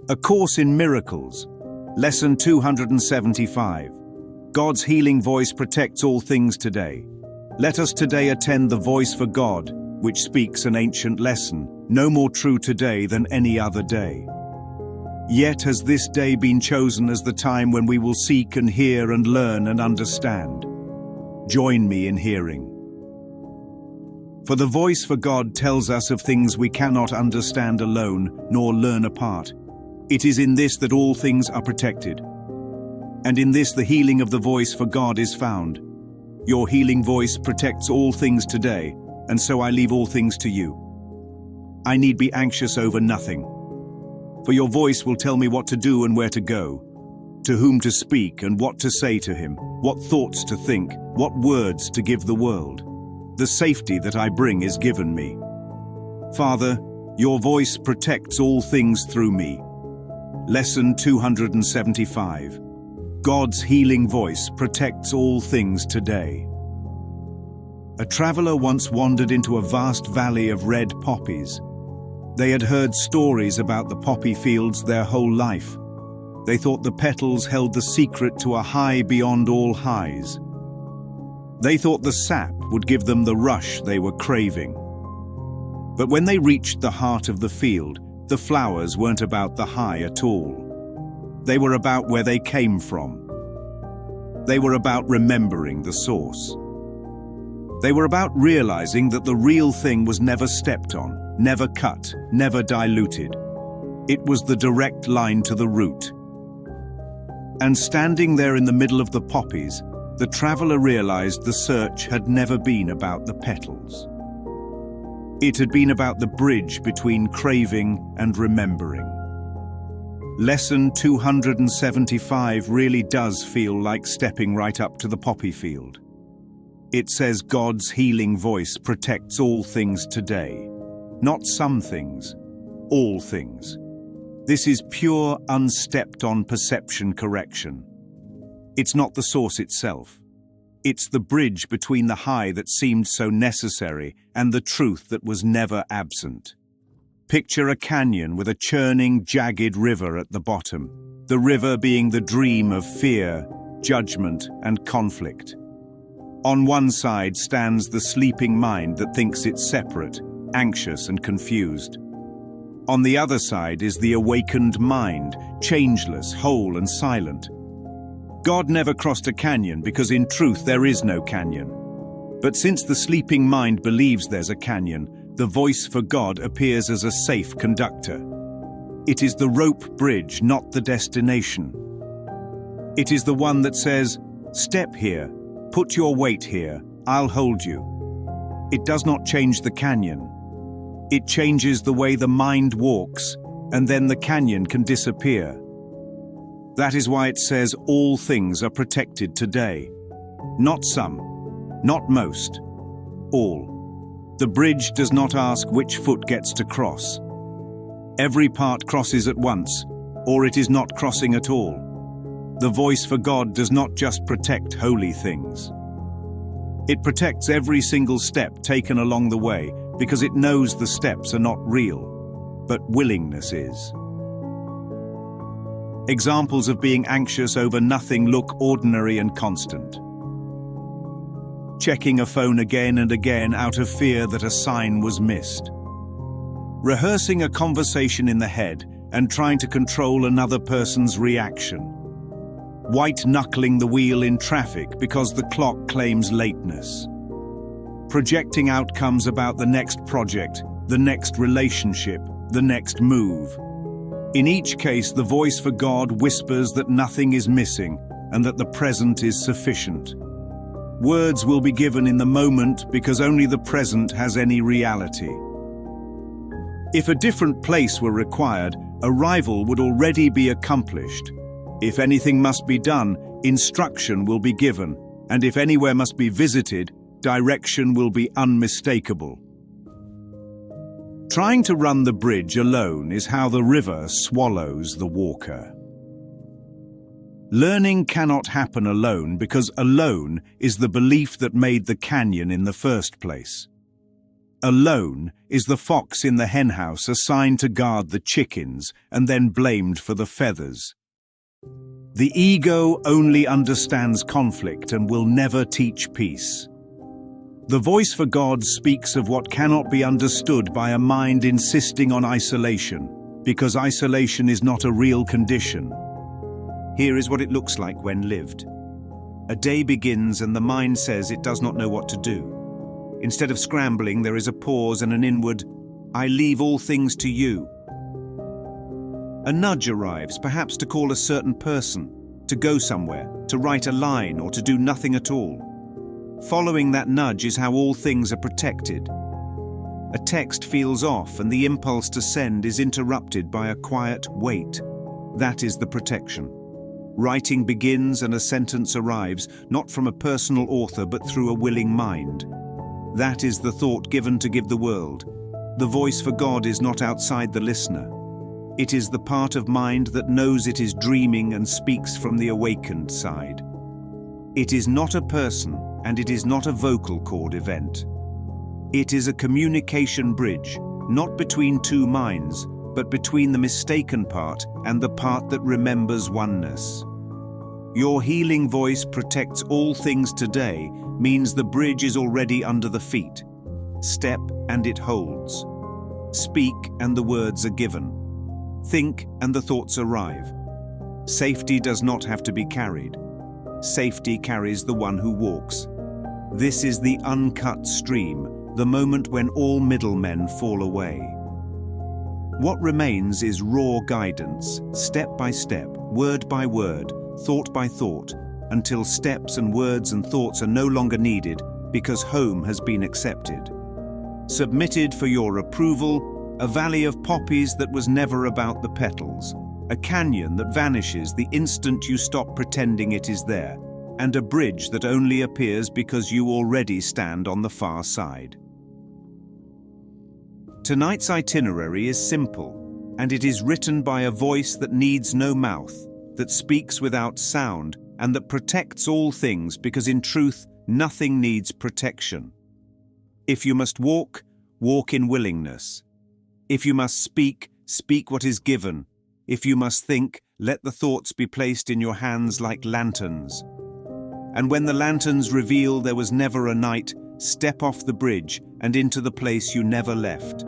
A Course in Miracles, Lesson 275. God's healing voice protects all things today. Let us today attend the voice for God, which speaks an ancient lesson, no more true today than any other day. Yet has this day been chosen as the time when we will seek and hear and learn and understand. Join me in hearing. For the voice for God tells us of things we cannot understand alone nor learn apart. It is in this that all things are protected. And in this the healing of the voice for God is found. Your healing voice protects all things today, and so I leave all things to you. I need be anxious over nothing. For your voice will tell me what to do and where to go, to whom to speak and what to say to him, what thoughts to think, what words to give the world. The safety that I bring is given me. Father, your voice protects all things through me. Lesson 275. God's healing voice protects all things today. A traveler once wandered into a vast valley of red poppies. They had heard stories about the poppy fields their whole life. They thought the petals held the secret to a high beyond all highs. They thought the sap would give them the rush they were craving. But when they reached the heart of the field, the flowers weren't about the high at all. They were about where they came from. They were about remembering the source. They were about realizing that the real thing was never stepped on, never cut, never diluted. It was the direct line to the root. And standing there in the middle of the poppies, the traveler realized the search had never been about the petals. It had been about the bridge between craving and remembering. Lesson 275 really does feel like stepping right up to the poppy field. It says God's healing voice protects all things today. Not some things, all things. This is pure, unstepped-on perception correction. It's not the source itself. It's the bridge between the high that seemed so necessary and the truth that was never absent. Picture a canyon with a churning, jagged river at the bottom, the river being the dream of fear, judgment, and conflict. On one side stands the sleeping mind that thinks it's separate, anxious, and confused. On the other side is the awakened mind, changeless, whole, and silent. God never crossed a canyon because in truth there is no canyon. But since the sleeping mind believes there's a canyon, the voice for God appears as a safe conductor. It is the rope bridge, not the destination. It is the one that says, "Step here, put your weight here, I'll hold you." It does not change the canyon. It changes the way the mind walks, and then the canyon can disappear. That is why it says all things are protected today. Not some, not most, all. The bridge does not ask which foot gets to cross. Every part crosses at once, or it is not crossing at all. The voice for God does not just protect holy things. It protects every single step taken along the way because it knows the steps are not real, but willingness is. Examples of being anxious over nothing look ordinary and constant. Checking a phone again and again out of fear that a sign was missed. Rehearsing a conversation in the head and trying to control another person's reaction. White-knuckling the wheel in traffic because the clock claims lateness. Projecting outcomes about the next project, the next relationship, the next move. In each case, the voice for God whispers that nothing is missing and that the present is sufficient. Words will be given in the moment because only the present has any reality. If a different place were required, arrival would already be accomplished. If anything must be done, instruction will be given, and if anywhere must be visited, direction will be unmistakable. Trying to run the bridge alone is how the river swallows the walker. Learning cannot happen alone because alone is the belief that made the canyon in the first place. Alone is the fox in the henhouse assigned to guard the chickens and then blamed for the feathers. The ego only understands conflict and will never teach peace. The voice for God speaks of what cannot be understood by a mind insisting on isolation, because isolation is not a real condition. Here is what it looks like when lived. A day begins and the mind says it does not know what to do. Instead of scrambling, there is a pause and an inward, "I leave all things to you." A nudge arrives, perhaps to call a certain person, to go somewhere, to write a line, or to do nothing at all. Following that nudge is how all things are protected. A text feels off and the impulse to send is interrupted by a quiet wait. That is the protection. Writing begins and a sentence arrives, not from a personal author but through a willing mind. That is the thought given to give the world. The voice for God is not outside the listener. It is the part of mind that knows it is dreaming and speaks from the awakened side. It is not a person, and it is not a vocal cord event. It is a communication bridge, not between two minds, but between the mistaken part and the part that remembers oneness. Your healing voice protects all things today means the bridge is already under the feet. Step and it holds. Speak and the words are given. Think and the thoughts arrive. Safety does not have to be carried. Safety carries the one who walks. This is the uncut stream, the moment when all middlemen fall away. What remains is raw guidance, step by step, word by word, thought by thought, until steps and words and thoughts are no longer needed because home has been accepted. Submitted for your approval, a valley of poppies that was never about the petals, a canyon that vanishes the instant you stop pretending it is there, and a bridge that only appears because you already stand on the far side. Tonight's itinerary is simple, and it is written by a voice that needs no mouth, that speaks without sound, and that protects all things because in truth, nothing needs protection. If you must walk, walk in willingness. If you must speak, speak what is given. If you must think, let the thoughts be placed in your hands like lanterns. And when the lanterns reveal there was never a night, step off the bridge and into the place you never left.